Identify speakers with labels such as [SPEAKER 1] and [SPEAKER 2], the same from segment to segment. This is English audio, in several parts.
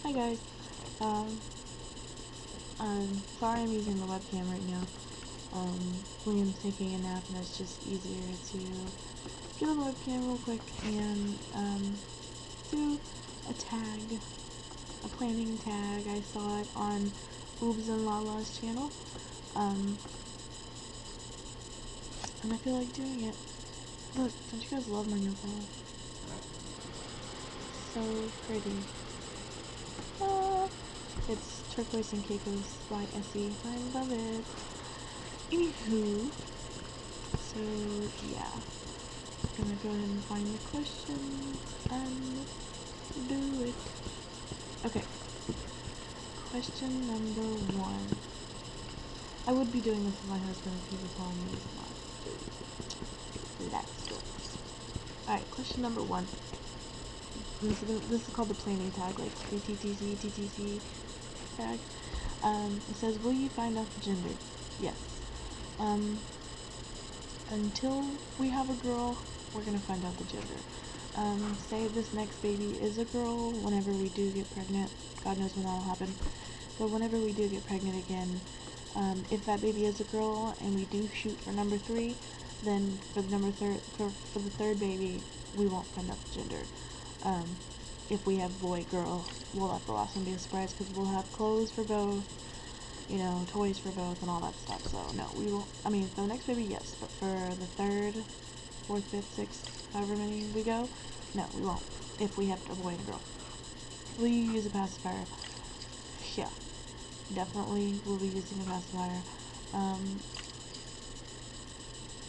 [SPEAKER 1] Hi guys. Um, I'm sorry I'm using the webcam right now. Liam's taking a nap and it's just easier to get on the webcam real quick and do a tag, a planning tag. I saw it on Oobs and Lala's channel, and I feel like doing it. Look, don't you guys love my new phone? So pretty. Ah, it's Turquoise and Keiko's by Essie. I love it. Anywho, so yeah, I'm gonna go ahead and find the questions and do it. Okay, question number 1. I would be doing this with my husband if he was home, but he's not. That's stories. Alright, question number 1. This is called the planning tag, like TTC, TTC tag. It says, will you find out the gender? Yes. Until we have a girl, we're gonna find out the gender. Say this next baby is a girl, whenever we do get pregnant, God knows when that'll happen, but whenever we do get pregnant again, if that baby is a girl and we do shoot for number 3, then for the third baby, we won't find out the gender. If we have boy, girl, we'll let the last one be a surprise because we'll have clothes for both, you know, toys for both and all that stuff. So no, we won't. I mean, for the next baby, yes, but for the third, 4th, 5th, 6th, however many we go, no, we won't. If we have a boy and a girl, will you use a pacifier? Yeah, definitely will be using a pacifier.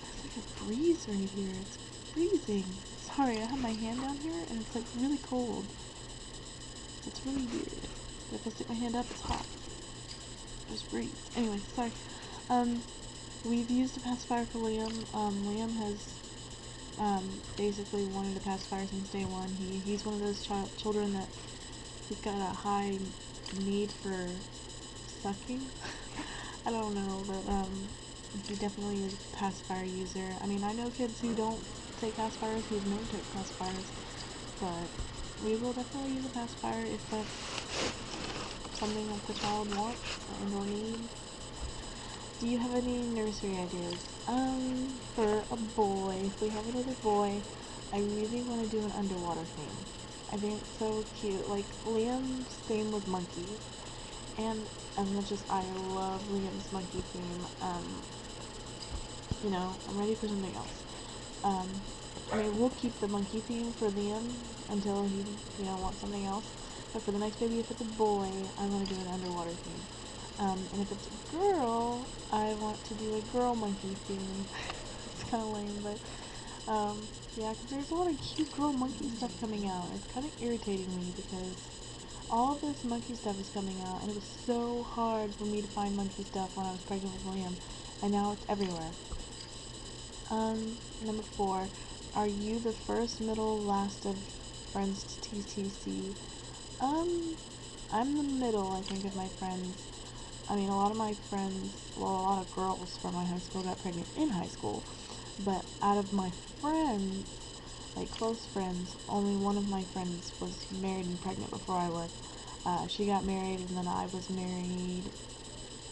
[SPEAKER 1] It's like a breeze right here. It's freezing. Sorry, I have my hand down here and it's like really cold. It's really weird. If I stick my hand up, it's hot. Just breathe. Anyway, sorry. We've used a pacifier for Liam. Liam has basically wanted a pacifier since day one. He's one of those children that he's got a high need for sucking. I don't know, but he definitely is a pacifier user. I mean, I know kids who don't take pacifiers, who've never taken pacifiers, but we will definitely use a pacifier if that's something that the child wants or needs. Do you have any nursery ideas? For a boy, if we have another boy, I really want to do an underwater theme. I think it's so cute. Like, Liam's theme was monkeys, and as much as I love Liam's monkey theme, you know, I'm ready for something else. I mean, we'll keep the monkey theme for Liam until he, you know, wants something else. But for the next baby, if it's a boy, I want to do an underwater theme. And if it's a girl, I want to do a girl monkey theme. It's kind of lame, but, yeah, because there's a lot of cute girl monkey stuff coming out. It's kind of irritating me because all of this monkey stuff is coming out, and it was so hard for me to find monkey stuff when I was pregnant with Liam, and now it's everywhere. Number 4, are you the first, middle, last of friends to TTC? I'm the middle, I think, of my friends. I mean, a lot of my friends, well, a lot of girls from my high school got pregnant in high school, but out of my friends, like close friends, only one of my friends was married and pregnant before I was. She got married and then I was married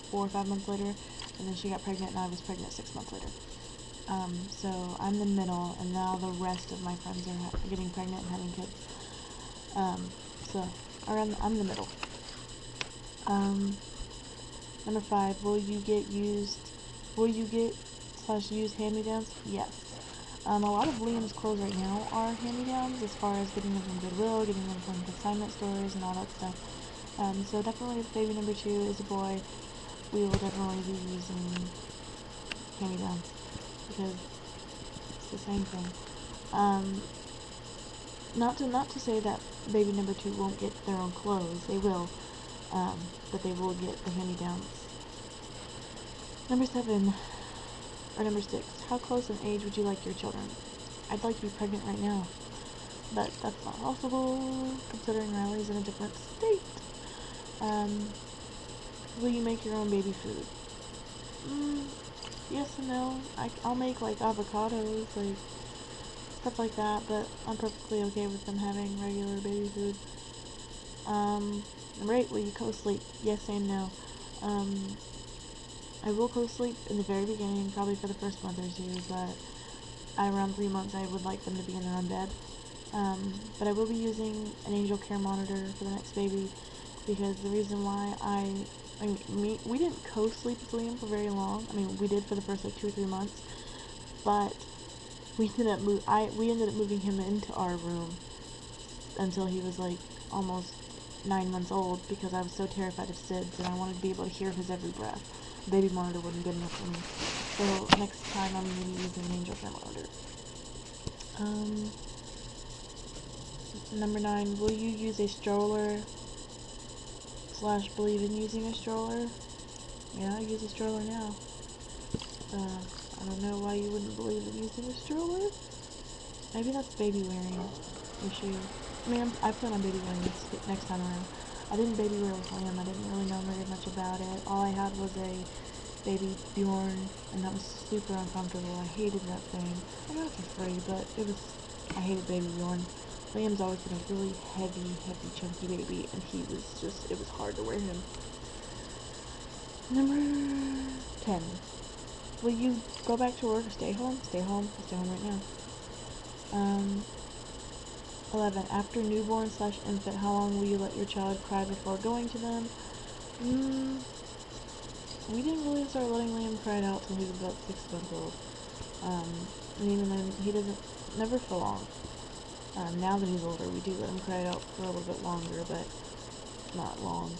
[SPEAKER 1] 4 or 5 months later, and then she got pregnant and I was pregnant 6 months later. So I'm the middle, and now the rest of my friends are getting pregnant and having kids. I'm the middle. Number 5, will you get /use hand-me-downs? Yes. A lot of Liam's clothes right now are hand-me-downs, as far as getting them from Goodwill, getting them from consignment stores, and all that stuff. So definitely if baby number 2 is a boy, we will definitely be using hand-me-downs, because it's the same thing. Not to say that baby number 2 won't get their own clothes, they will, but they will get the hand-me-downs. Number 7, or number 6, how close in age would you like your children? I'd like to be pregnant right now, but that's not possible, considering Riley's in a different state. Will you make your own baby food? Yes and no. I'll make, like, avocados, like, stuff like that, but I'm perfectly okay with them having regular baby food. Number 8, will you co-sleep? Yes and no. I will co-sleep in the very beginning, probably for the first month or two, but at around 3 months I would like them to be in their own bed. But I will be using an angel care monitor for the next baby, because the reason why we didn't co-sleep with Liam for very long. I mean, we did for the first like 2 or 3 months, but we ended up moving him into our room until he was like almost 9 months old, because I was so terrified of SIDS and I wanted to be able to hear his every breath. The baby monitor wasn't good enough for me. So next time I'm going to be using an angel care monitor. Number 9, will you use a stroller / believe in using a stroller? Yeah, I use a stroller now. I don't know why you wouldn't believe in using a stroller. Maybe that's baby wearing issue. I mean, I plan on baby wearing this next time around. I didn't baby wear with Liam. I didn't really know very much about it. All I had was a baby Bjorn, and that was super uncomfortable. I hated that thing. I got it for free, but I hated baby Bjorn. Liam's always been a really heavy, chunky baby, and it was hard to wear him. Number 10. Will you go back to work or stay home? Stay home. I'll stay home right now. 11. After newborn / infant, how long will you let your child cry before going to them? We didn't really start letting Liam cry out till he was about 6 months old. And even then, he doesn't, never for long. Now that he's older, we do let him cry out for a little bit longer, but not long.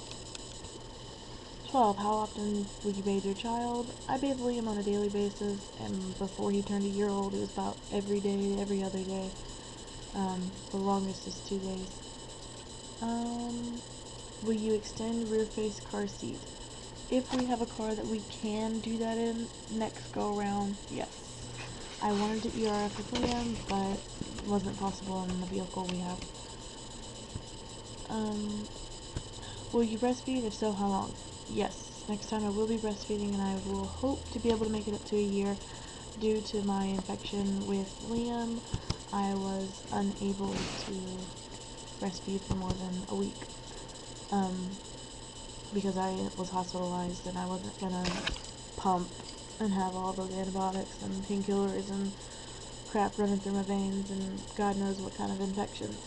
[SPEAKER 1] 12. How often will you bathe your child? I bathe Liam on a daily basis, and before he turned a year old, it was about every day, every other day. The longest is 2 days. Will you extend rear face car seat? If we have a car that we can do that in next go around, yes. I wanted to ERF with Liam, but it wasn't possible in the vehicle we have. Will you breastfeed? If so, how long? Yes. Next time I will be breastfeeding, and I will hope to be able to make it up to a year. Due to my infection with Liam, I was unable to breastfeed for more than a week, because I was hospitalized and I wasn't gonna pump and have all those antibiotics and painkillers and crap running through my veins and God knows what kind of infections.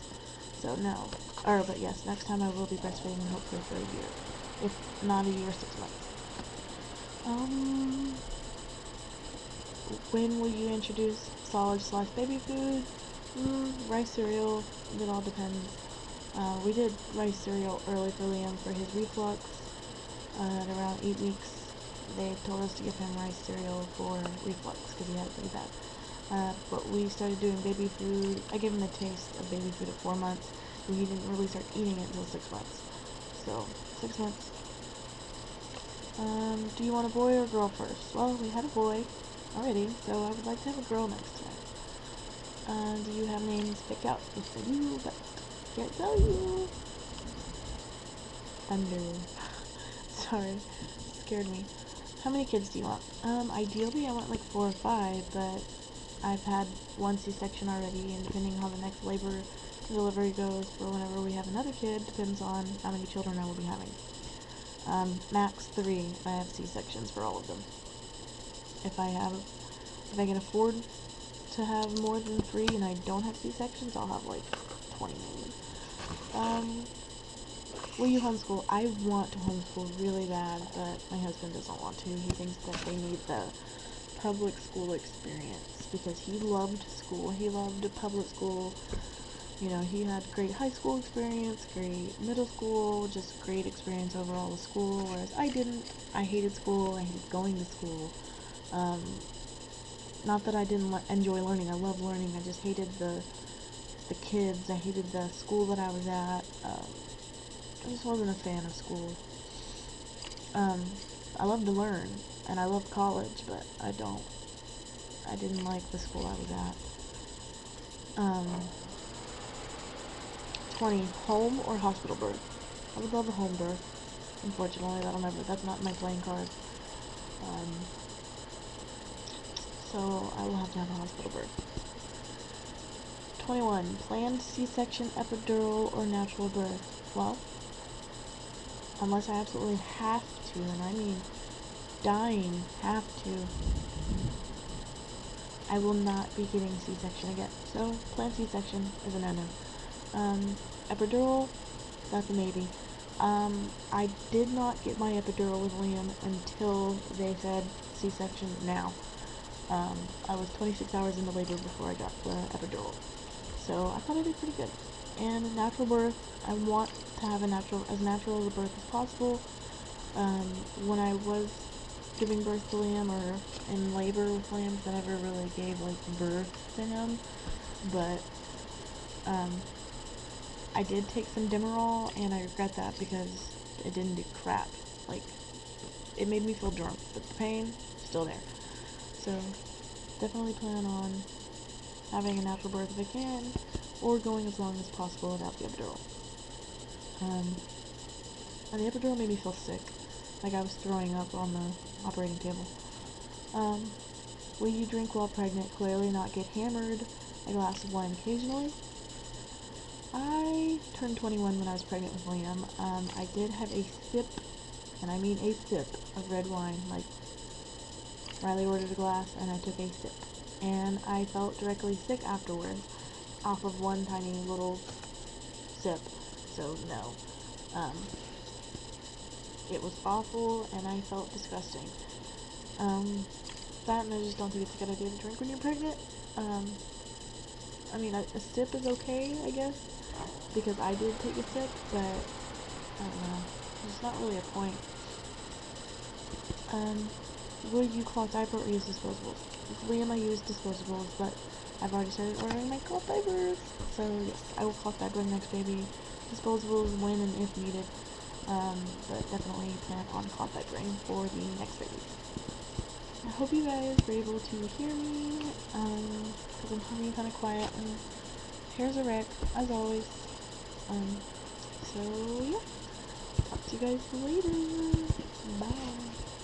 [SPEAKER 1] So no. But yes, next time I will be breastfeeding, hopefully for a year. If not a year, 6 months. When will you introduce solid / baby food? Rice cereal, it all depends. We did rice cereal early for Liam for his reflux. At around 8 weeks, they told us to give him rice cereal for reflux because he had it pretty bad. But we started doing baby food. I gave him a taste of baby food at 4 months, and he didn't really start eating it until 6 months. So, 6 months. Do you want a boy or a girl first? Well, we had a boy already, so I would like to have a girl next time. Do you have names picked out? Yes, I do, but can't tell you. Thunder. Sorry, scared me. How many kids do you want? Ideally I want like 4 or 5, but I've had 1 C-section already, and depending on how the next labor and delivery goes for whenever we have another kid, depends on how many children I will be having. Max 3, I have C-sections for all of them. If I can afford to have more than 3 and I don't have C-sections, I'll have like 20 maybe. Will you homeschool? I want to homeschool really bad, but my husband doesn't want to. He thinks that they need the public school experience, because he loved school. He loved public school. You know, he had great high school experience, great middle school, just great experience overall with school, whereas I didn't. I hated school. I hated going to school. Not that I didn't enjoy learning. I love learning. I just hated the kids. I hated the school that I was at. I just wasn't a fan of school. I love to learn, and I love college, but I didn't like the school I was at. 20, home or hospital birth? I would love a home birth. Unfortunately, that's not my playing card. So I will have to have a hospital birth. 21. Planned C-section, epidural, or natural birth? Well, unless I absolutely have to, and I mean dying, have to, I will not be getting C-section again. So, planned C-section is a no-no. Epidural, that's a maybe. I did not get my epidural with Liam until they said C-section now. I was 26 hours into labor before I got the epidural. So I thought I did pretty good. And natural birth, I want to have as natural of a birth as possible. When I was giving birth to Liam or in labor with Liam, I never really gave like birth to him, but I did take some Demerol, and I regret that because it didn't do crap. Like, it made me feel drunk, but the pain, still there. So, definitely plan on having a natural birth if I can, or going as long as possible without the epidural. And the epidural made me feel sick, like I was throwing up on the operating table. Will you drink while pregnant? Clearly not get hammered. A glass of wine occasionally. I turned 21 when I was pregnant with Liam. I did have a sip, and I mean a sip, of red wine. Like, Riley ordered a glass, and I took a sip. And I felt directly sick afterwards, off of one tiny little sip. So, no. It was awful, and I felt disgusting. That, and I just don't think it's a good idea to drink when you're pregnant. I mean, a sip is okay, I guess, because I did take a sip, but I don't know. There's not really a point. Will you cloth diaper or use disposables? With Liam, I use disposables, but I've already started ordering my cloth diapers. So yes, I will cloth diaper the next baby. Disposables when and if needed, but definitely plan on cloth diapering for the next baby. I hope you guys were able to hear me, because I'm talking kind of quiet, and hair's a wreck, as always. So yeah, talk to you guys later. Bye.